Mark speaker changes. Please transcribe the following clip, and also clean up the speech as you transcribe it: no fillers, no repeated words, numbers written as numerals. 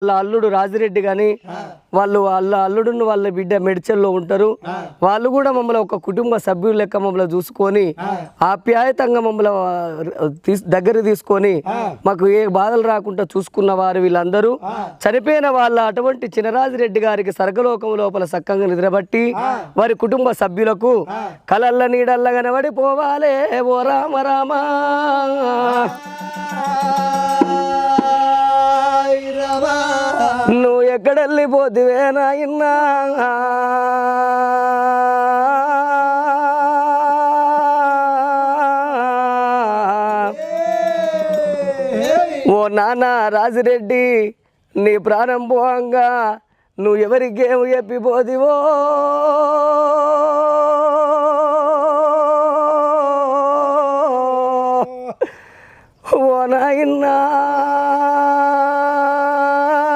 Speaker 1: వాళ్ళ అల్లుడు రాజిరెడ్డి కానీ వాళ్ళ అల్లుడును వాళ్ళ బిడ్డ మెడ్చల్లో ఉంటారు. వాళ్ళు కూడా మమ్మల్ని ఒక కుటుంబ సభ్యుల లెక్క మమ్మల్ని చూసుకొని ఆప్యాయతంగా మమ్మల్ని దగ్గర తీసుకొని మాకు ఏ బాధలు రాకుండా చూసుకున్న వారు వీళ్ళందరూ. చనిపోయిన వాళ్ళ అటువంటి చినరాజిరెడ్డి గారికి స్వర్గలోకం లోపల సక్కంగా నిద్రబట్టి వారి కుటుంబ సభ్యులకు కలల్ల నీడల్ల కనబడిపోవాలే ఓ రామ రామా. నువ్వు ఎక్కడెళ్ళిపోతివే నాయన్నా, ఓ నాన్న రాజిరెడ్డి నీ ప్రాణం పోంగా నువ్వు ఎవరికేమో చెప్పిపోదివో, ఓ నాయన్నా.